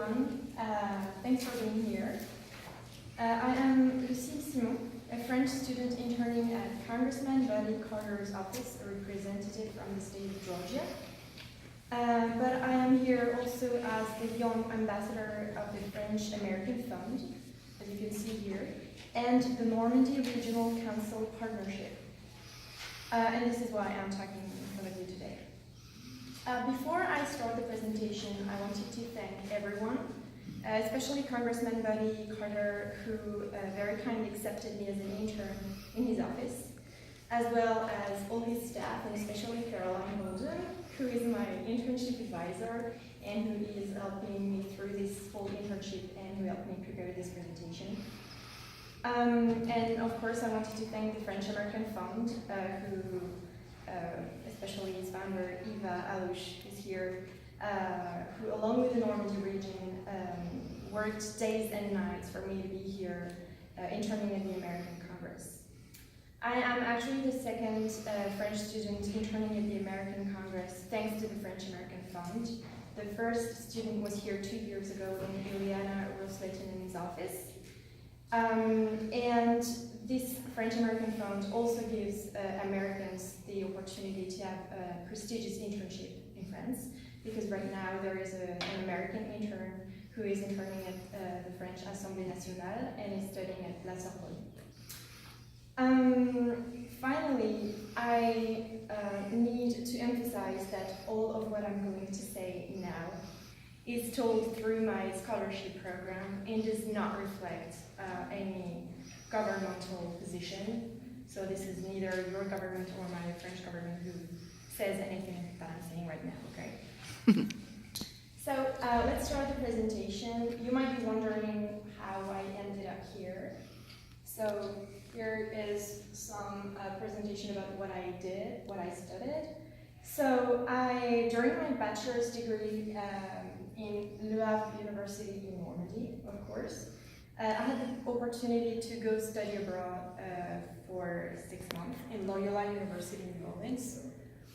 everyone. Thanks for being here. I am Lucile, a French student interning at Congressman Buddy Carter's office, a representative from the state of Georgia. But I am here also as the young ambassador of the French American Fund, as you can see here, and the Normandy Regional Council Partnership. And this is why I'm talking in front of you today. Before I start the presentation, I wanted to thank everyone, especially Congressman Buddy Carter, who very kindly accepted me as an intern in his office, as well as all his staff, and especially Caroline Golden, who is my internship advisor and who is helping me through this whole internship and who helped me prepare this presentation. And of course, I wanted to thank the French American Fund, who especially its founder, Eva Alouche, is here, who along with the Normandy region worked days and nights for me to be here interning at the American Congress. I am actually the second French student interning at the American Congress thanks to the French American Fund. The first student was here 2 years ago in Ileana Rosletinen's office. And this French American Fund also gives Americans the opportunity to have a prestigious internship in France, because right now there is an American intern who is interning at the French Assemblée Nationale and is studying at La Sorbonne. Finally, I need to emphasize that all of what I'm going to say now is told through my scholarship program and does not reflect any governmental position. So this is neither your government or my French government who says anything that I'm saying right now, okay? So let's start the presentation. You might be wondering how I ended up here. So here is some presentation about what I did, what I studied. So during my bachelor's degree in Le Havre University in Normandy, of course, I had the opportunity to go study abroad for 6 months in Loyola University in New Orleans,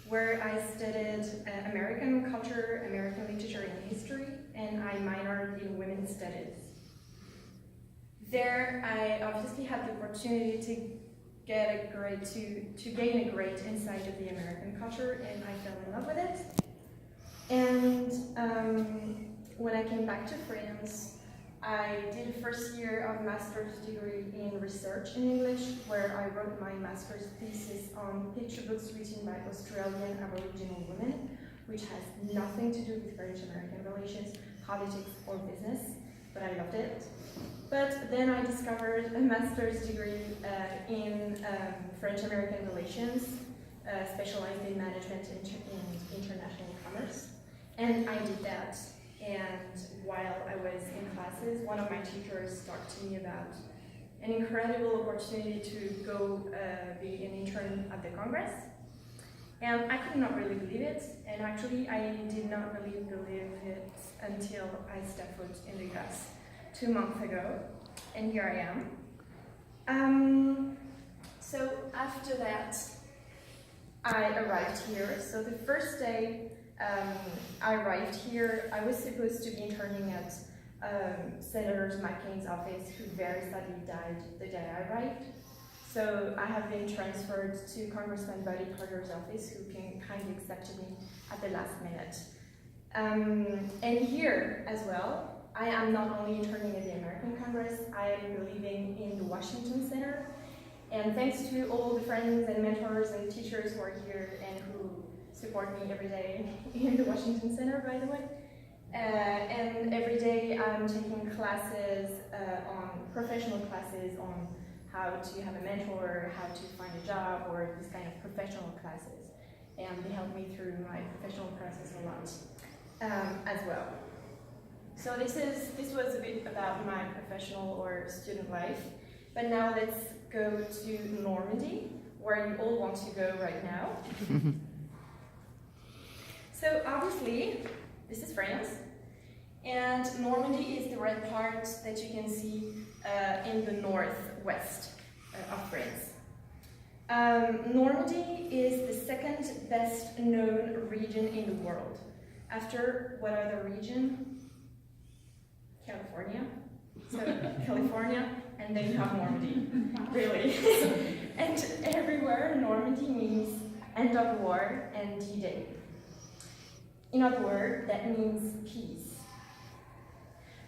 where I studied American culture, American literature and history, and I minored in women's studies. There, I obviously had the opportunity to get to gain a great insight of the American culture, and I fell in love with it. And when I came back to France, I did a first year of master's degree in research in English, where I wrote my master's thesis on picture books written by Australian Aboriginal women, which has nothing to do with French-American relations, politics, or business, but I loved it. But then I discovered a master's degree in French-American relations, specialized in management and international commerce, and I did that. And while I was in classes, one of my teachers talked to me about an incredible opportunity to go be an intern at the Congress. And I could not really believe it, and actually I did not really believe it until I stepped foot in the US 2 months ago, and here I am. So after that, I arrived here. So the first day I arrived here, I was supposed to be interning at Senator McCain's office, who very sadly died the day I arrived. So I have been transferred to Congressman Buddy Carter's office, who kindly accepted me at the last minute. And here as well, I am not only interning at the American Congress, I am living in the Washington Center. And thanks to all the friends and mentors and teachers who are here and who support me every day in the Washington Center, by the way. And every day I'm taking classes, professional classes on how to have a mentor, how to find a job, or this kind of professional classes. And they help me through my professional process a lot as well. So this was a bit about my professional or student life. But now let's go to Normandy, where you all want to go right now. So obviously, this is France, and Normandy is the red part that you can see in the northwest of France. Normandy is the second best known region in the world. After what other region? California. So California, and then you have Normandy, really. And everywhere, Normandy means end of war and D-Day. In other words, that means peace.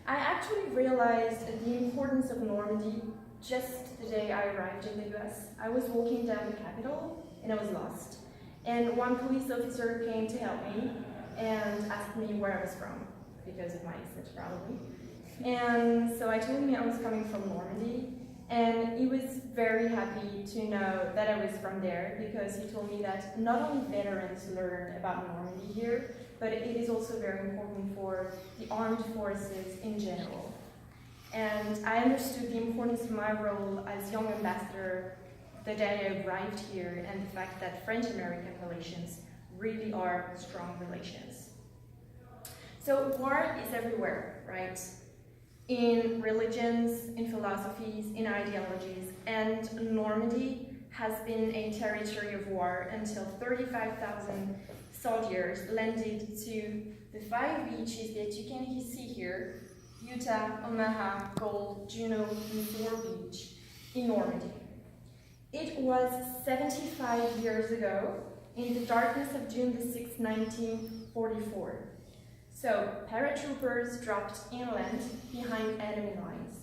I actually realized the importance of Normandy just the day I arrived in the US. I was walking down the Capitol and I was lost. And one police officer came to help me and asked me where I was from, because of my accent probably. And so I told him I was coming from Normandy, and he was very happy to know that I was from there, because he told me that not only veterans learn about Normandy here, but it is also very important for the armed forces in general. And I understood the importance of my role as young ambassador the day I arrived here, and the fact that French-American relations really are strong relations. So war is everywhere, right? In religions, in philosophies, in ideologies, and Normandy has been a territory of war until 35,000 soldiers landed to the 5 beaches that you can see here: Utah, Omaha, Gold, Juneau, and Thor Beach in Normandy. It was 75 years ago, in the darkness of June the 6th, 1944. So, paratroopers dropped inland behind enemy lines.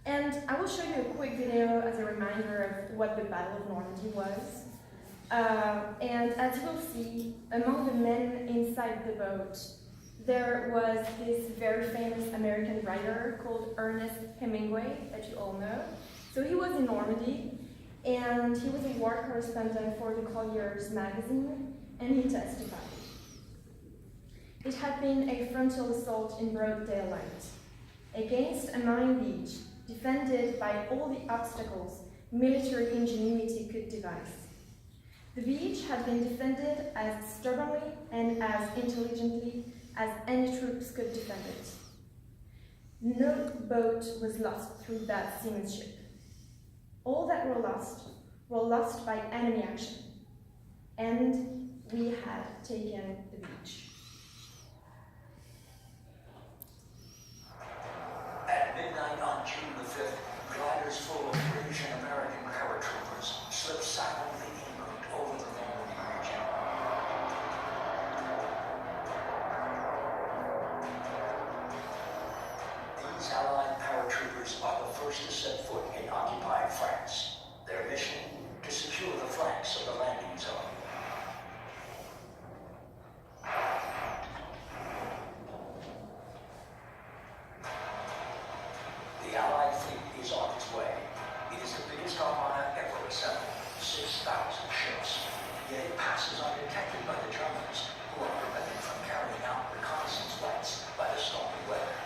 And I will show you a quick video as a reminder of what the Battle of Normandy was. And as you will see, among the men inside the boat, there was this very famous American writer called Ernest Hemingway, that you all know. So he was in Normandy, and he was a war correspondent for the Collier's magazine, and he testified. It had been a frontal assault in broad daylight, against a mine beach, defended by all the obstacles military ingenuity could devise. The beach had been defended as stubbornly and as intelligently as any troops could defend it. No boat was lost through that seamanship. All that were lost by enemy action, and we had taken the beach. At midnight on June the 5th, gliders full of British and American paratroopers slipped silently inland over the Normandy region. These Allied paratroopers are the first to set foot in occupied France. Their mission, to secure the flanks of the landing zone. The Allied fleet is on its way. It is the biggest armada ever assembled, 6,000 ships. Yet it passes undetected by the Germans, who are prevented from carrying out reconnaissance flights by the stormy weather.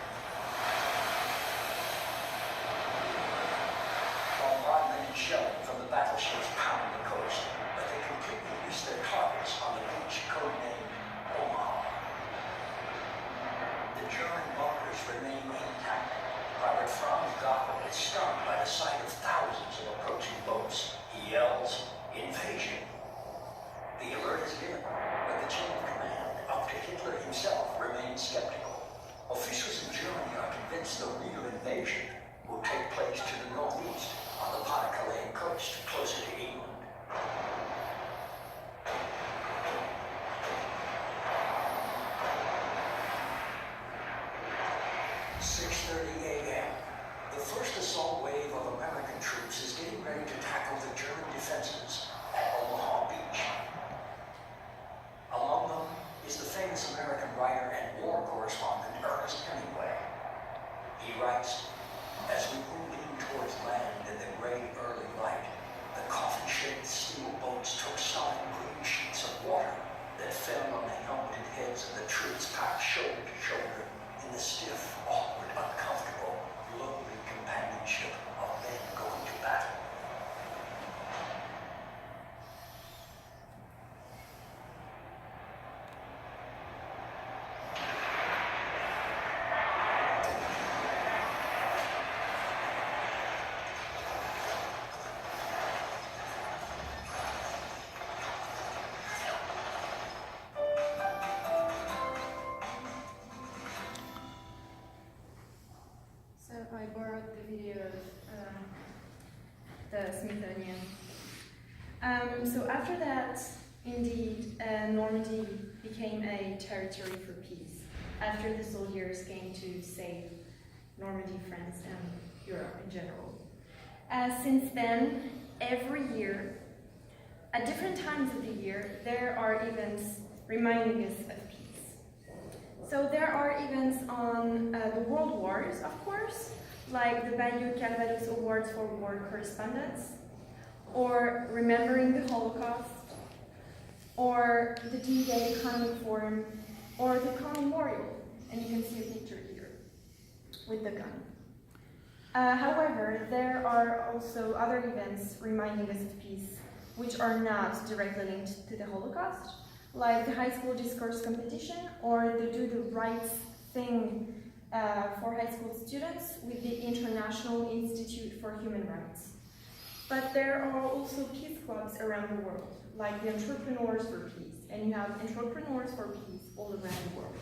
Bombardment and shelling from the battleships pound the coast, but they completely miss their targets on the beach codenamed Omaha. The German bunkers remain intact. Private Franz Gockel is stunned by the sight of thousands of approaching boats. He yells, "Invasion!" The alert is given, but the chain of command, up to Hitler himself, remains skeptical. Officials in Germany are convinced the real invasion will take place to the northeast, on the Pas-de-Calais coast, closer to England. 6:30 a.m. The first assault wave of American troops is getting ready to tackle the German defenses at Omaha Beach. Among them is the famous American writer and war correspondent Ernest Hemingway. He writes, "As we moved in towards land in the gray early light, the coffin-shaped steel boats took solid green sheets of water that fell on the helmeted heads of the troops packed shoulder to shoulder in the stiff, awkward, uncomfortable the Smithsonian. So after that, indeed, Normandy became a territory for peace, after the soldiers came to save Normandy, France, and Europe in general. Since then, every year, at different times of the year, there are events reminding us of peace. So there are events on the World Wars, of course, like the Bayeux Calvados Awards for War Correspondence, or remembering the Holocaust, or the D-Day Economic Forum, or the Con Memorial, and you can see a picture here with the gun. However, there are also other events reminding us of peace which are not directly linked to the Holocaust, like the high school discourse competition or the Do the Right Thing for high school students with the International Institute for Human Rights. But there are also peace clubs around the world, like the Entrepreneurs for Peace, and you have Entrepreneurs for Peace all around the world.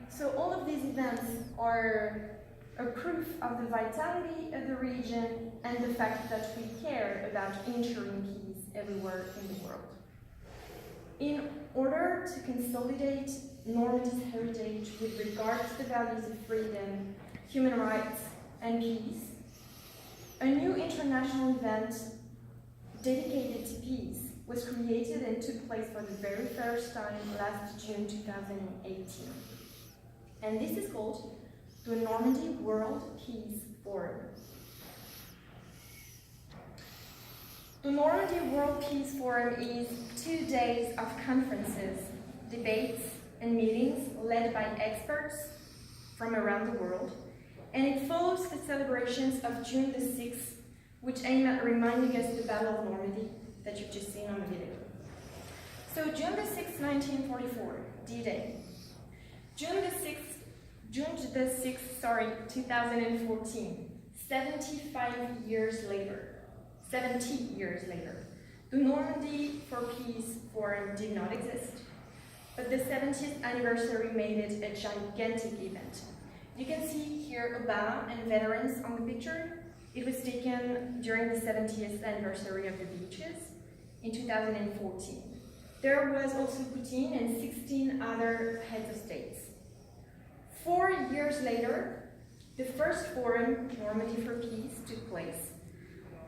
So all of these events are a proof of the vitality of the region and the fact that we care about ensuring peace everywhere in the world. In order to consolidate Normandy's heritage with regard to the values of freedom, human rights, and peace, a new international event dedicated to peace was created and took place for the very first time last June 2018. And this is called the Normandy World Peace Forum. The Normandy World Peace Forum is 2 days of conferences, debates, and meetings led by experts from around the world, and it follows the celebrations of June the 6th, which aim at reminding us the Battle of Normandy that you've just seen on the video. So June the 6th, 1944, D-Day. June the 6th, 2014, 75 years later, 70 years later, the Normandy for Peace Forum did not exist, but the 70th anniversary made it a gigantic event. You can see here Obama and veterans on the picture. It was taken during the 70th anniversary of the beaches in 2014. There was also Putin and 16 other heads of states. 4 years later, the first forum, Normandy for Peace, took place,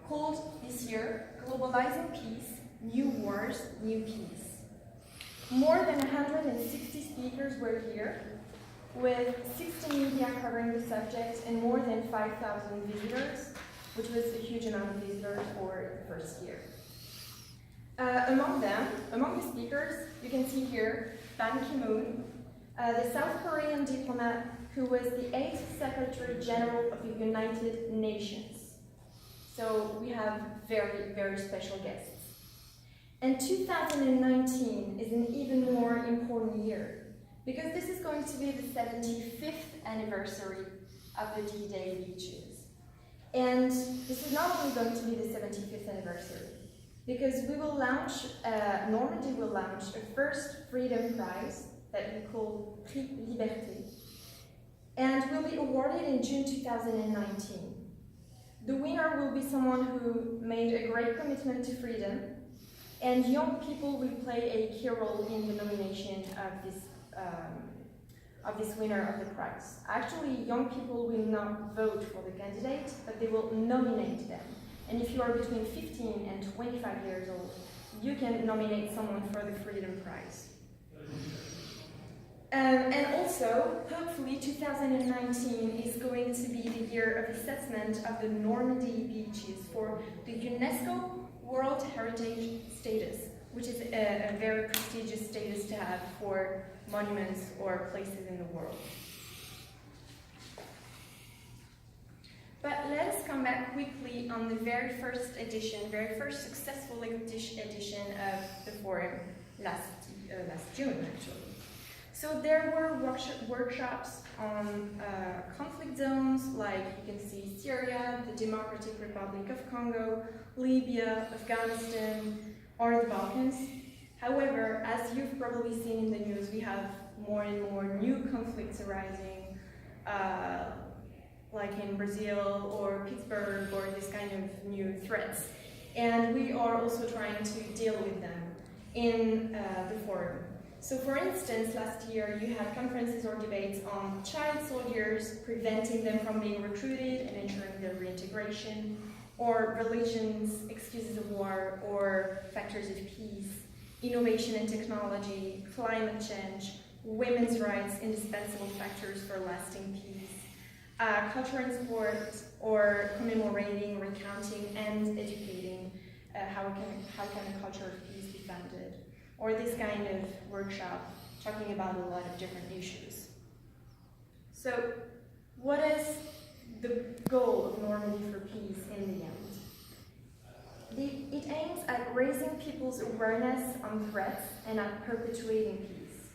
called this year Globalizing Peace, New Wars, New Peace. More than 160 speakers were here, with 60 media covering the subject and more than 5,000 visitors, which was a huge amount of visitors for the first year. Among the speakers, you can see here Ban Ki-moon, the South Korean diplomat who was the 8th Secretary General of the United Nations. So we have very, very special guests. And 2019 is an even more important year, because this is going to be the 75th anniversary of the D-Day beaches. And this is not only going to be the 75th anniversary, because we will launch, Normandy will launch a first Freedom Prize that we call Prix Liberté, and will be awarded in June 2019. The winner will be someone who made a great commitment to freedom, and young people will play a key role in the nomination of this winner of the prize. Actually, young people will not vote for the candidate, but they will nominate them. And if you are between 15 and 25 years old, you can nominate someone for the Freedom Prize. And also, hopefully 2019 is going to be the year of assessment of the Normandy beaches for the UNESCO World Heritage status, which is a very prestigious status to have for monuments or places in the world. But let us come back quickly on the very first successful edition of the forum last June, actually. So there were workshops on conflict zones, like you can see Syria, the Democratic Republic of Congo, Libya, Afghanistan, or the Balkans. However, as you've probably seen in the news, we have more and more new conflicts arising, like in Brazil or Pittsburgh or the threats. And we are also trying to deal with them in the forum. So for instance, last year you had conferences or debates on child soldiers, preventing them from being recruited and ensuring their reintegration, or religions, excuses of war, or factors of peace, innovation and technology, climate change, women's rights, indispensable factors for lasting peace, culture and sport, or commemorating, recounting, and educating how can a culture of peace be founded, or this kind of workshop talking about a lot of different issues. So, what is the goal of Normandy for Peace in the end? It aims at raising people's awareness on threats and at perpetuating peace.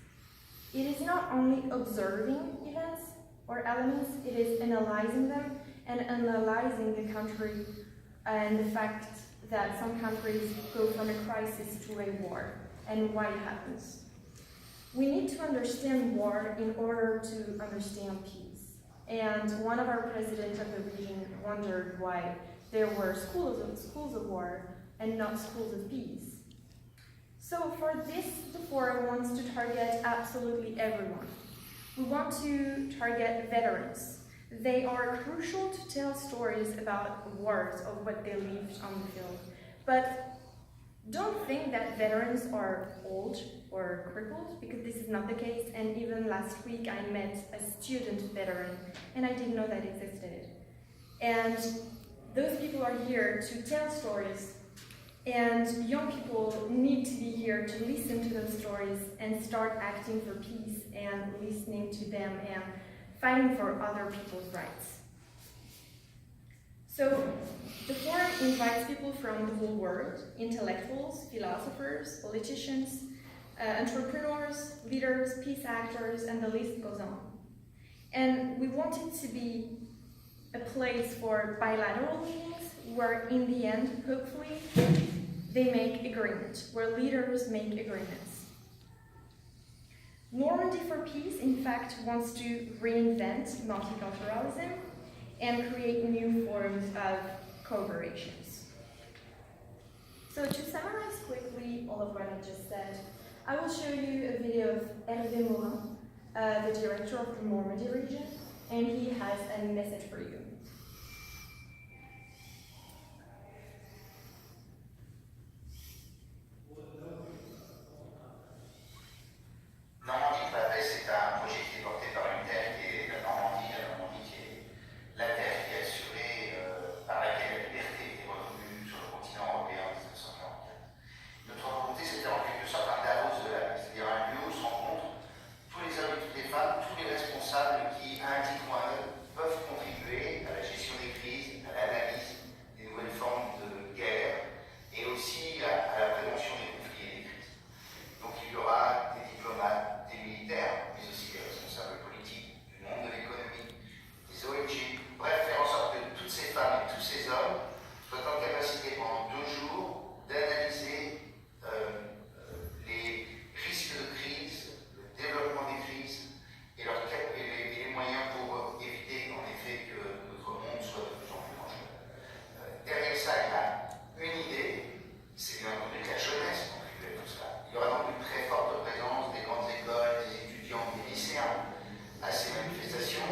It is not only observing events or elements, it is analyzing them and analyzing the country and the fact that some countries go from a crisis to a war and why it happens. We need to understand war in order to understand peace. And one of our presidents of the region wondered why there were schools of war and not schools of peace. So for this, the forum wants to target absolutely everyone. We want to target veterans. They are crucial to tell stories about wars, of what they lived on the field. But don't think that veterans are old or crippled, because this is not the case. And even last week I met a student veteran, and I didn't know that existed. And those people are here to tell stories, and young people need to be here to listen to those stories and start acting for peace and listening to them and fighting for other people's rights. So the forum invites people from the whole world, intellectuals, philosophers, politicians, entrepreneurs, leaders, peace actors, and the list goes on. And we want it to be a place for bilateral meetings where in the end, hopefully, they make agreement, where leaders make agreements. Normandy for Peace, in fact, wants to reinvent multiculturalism and create new forms of cooperations. So to summarize quickly all of what I just said, I will show you a video of Hervé Morin, the director of the Normandy region, and he has a message for you. Normandie pour la paix, c'est un projet qui est porté par une terre qui est la Normandie qui est la terre qui est assurée par laquelle la liberté est revenue sur le continent européen en 1944. Notre volonté, c'était en quelque sorte un Davos de la paix, c'est-à-dire un lieu où se rencontrent tous les hommes et toutes les femmes, tous les responsables qui, à un titre ou à un autre, peuvent contribuer à la gestion des crises, à l'analyse des nouvelles formes de guerre et aussi à la prévention des conflits et des crises. Donc il y aura des diplomates, des militaires, mais aussi des responsables politiques, du monde de l'économie, des ONG, bref, faire en sorte que toutes ces femmes et tous ces hommes soient en capacité pendant 2 jours d'analyser les risques de crise, le développement des crises et les moyens pour éviter en effet que notre monde soit de plus en plus dangereux. Derrière ça, il y a une idée, c'est bien entendu que la jeunesse contribue à tout cela. Il y aura donc une très forte présence des grandes écoles, des étudiants, des lycéens à ces manifestations.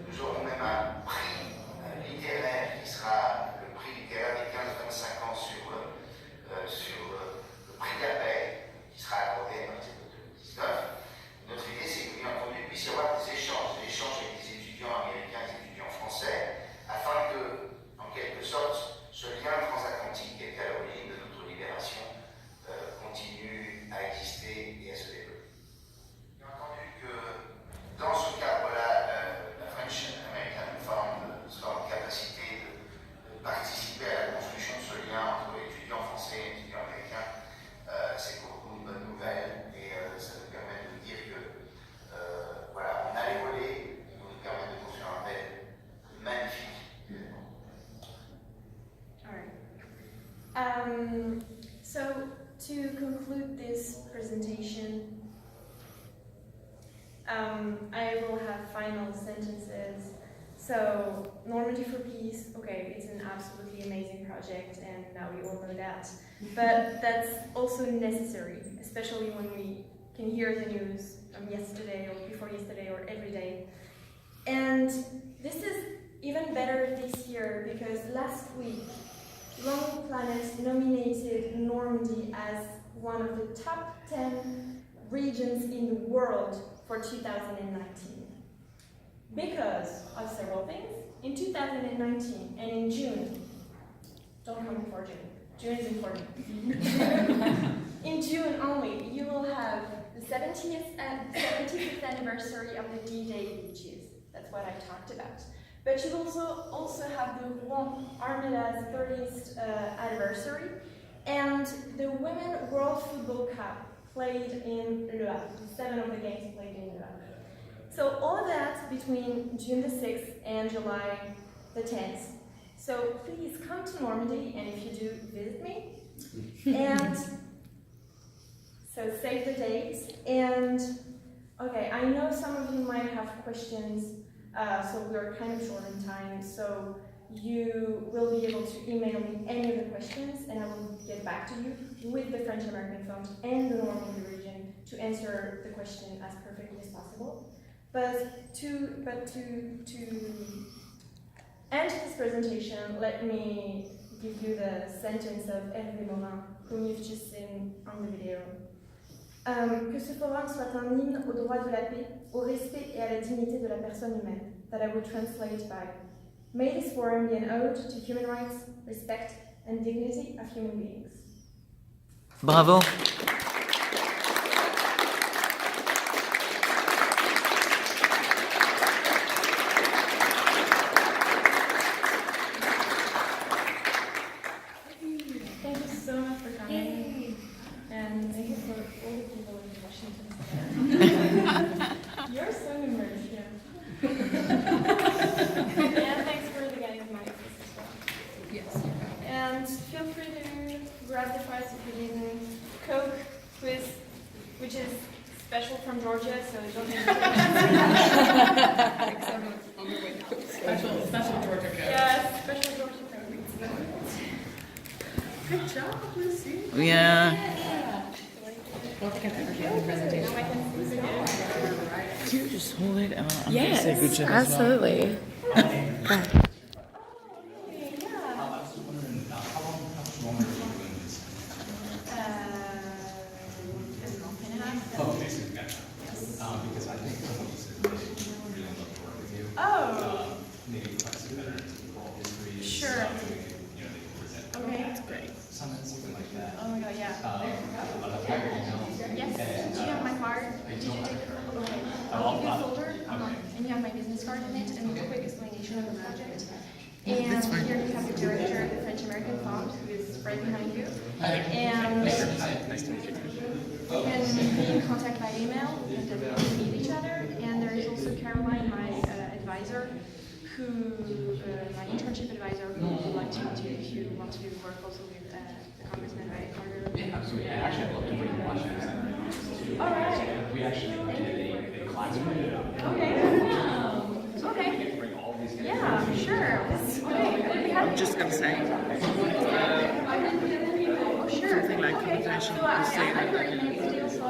Nous aurons même un prix littéraire qui sera le prix littéraire des 15-25 ans sur le prix de la paix qui sera accordé à partir de 2019. Notre idée, c'est que bien entendu, il puisse y avoir des échanges avec des étudiants américains et des étudiants français, afin que, en quelque sorte, ce lien transatlantique qui est à l'origine de notre libération continue à exister et à se développer. Bien entendu que dans ce cadre-là, la French American Forum sera en capacité de participer à la construction de ce lien entre étudiants français et étudiants américains. C'est pour nous une bonne nouvelle et ça nous permet de dire que voilà, on a les volets qui vont nous permettre de construire un bel magnifique événement. All right. So to conclude this presentation, I will have final sentences. So Normandy for Peace, okay, it's an absolutely amazing project, and now we all know that. But that's also necessary, especially when we can hear the news from yesterday or before yesterday or every day. And this is even better this year because last week, Lonely Planet nominated Normandy as one of the top 10 regions in the world for 2019. Because of several things. In 2019 and in June, don't come before June. June is important. In June only, you will have the 75th anniversary of the D-Day beaches. That's what I talked about. But you also have the Rouen Armada's 30th anniversary and the Women's World Football Cup played in Le Havre. 7 of the games played in Le Havre. So all of that between June the 6th and July the 10th. So please come to Normandy, and if you do, visit me. And so save the date. And okay, I know some of you might have questions, so we're kind of short on time. So you will be able to email me any of the questions, and I will get back to you with the French American Fund and the Normandy region to answer the question as perfectly as possible. But to end this presentation, let me give you the sentence of Hervé Morin, whom you've just seen on the video. Que ce forum soit un hymne au droit de la paix, au respect et à la dignité de la personne humaine, that I would translate by. May this forum be an ode to human rights, respect, and dignity of human beings. Bravo. Thank you so much for coming. And thank you for all the people in Washington. You're so numerous, yeah. And thanks for the guys of my office as well. Yes. And feel free to grab the prize if you didn't. Coke quiz, which is special from Georgia, so don't Special Georgia code. Yeah, special Georgia Coke. Good job, Lucy. Yeah. I don't think I've ever given a presentation. Now I can see again. Can you just hold it? I'm gonna Yes, say good job as well. absolutely. Oh, okay, yeah. Okay, so gotcha. Because I think some of these really love to work with you. Oh, Maybe question better oral history. Sure. Stuff that we can, they can present. okay. That's great. Something like that. Oh my god, yeah. But I'll have your email. Yes, do you have my card? Did you take it? Okay. I'll give you a folder, and you have my business card in it, and a quick explanation of the project. And here you have the director of the French American Fund, who is right behind you. And Nice to meet you. you can be in contact by email, and then we can meet each other. And there is also Caroline, my advisor, my internship advisor, who would like to meet you if you want to work also with the Congressman Carter. Yeah, absolutely. Actually, I'd love to bring you Washington Center. All right. We actually did a class with it. Okay. Okay. Bring all these guys. Yeah, sure. Okay. I'm just gonna say Oh, sure. something like Okay. confidential. So I have your email still, so I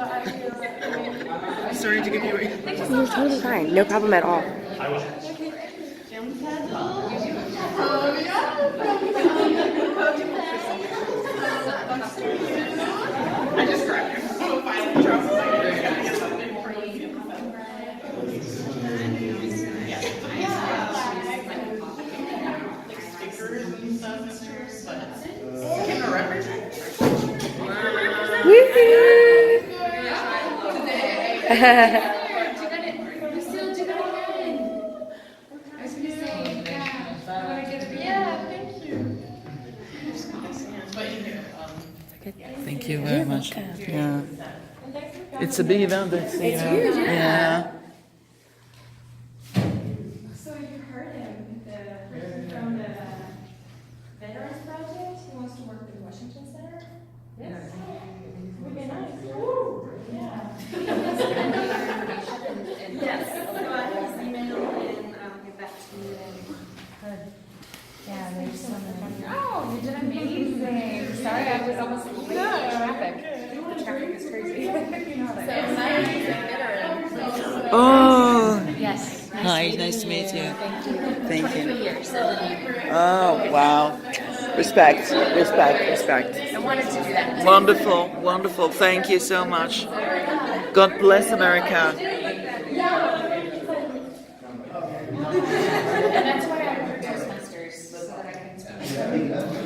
will. Sorry to give you away. Thank you so You're much. totally fine. No problem at all. I just grabbed you. Oh, finally, Charles. I gotta get something for you. Like stickers and stuff, but can I represent? Yeah, thank you. Thank you very much. welcome. Yeah. And thanks for coming. It's a big event. It's huge, Yeah. So you heard him, the person from the Veterans Project who wants to work with the Washington Center? Yes. Would be nice. Yeah. Yes, so I have his email and I'll get back to you and. Yeah, there's Oh, you did amazing. Sorry, I was almost late for traffic. The traffic is crazy. You know how that is. Oh, Yes. hi, nice to meet you. Thank 23 you. years. Oh, wow. Respect, respect, respect. I wanted to do that. Wonderful, wonderful. Thank you so much. God bless America. And that's why I ordered Toastmasters, so that I can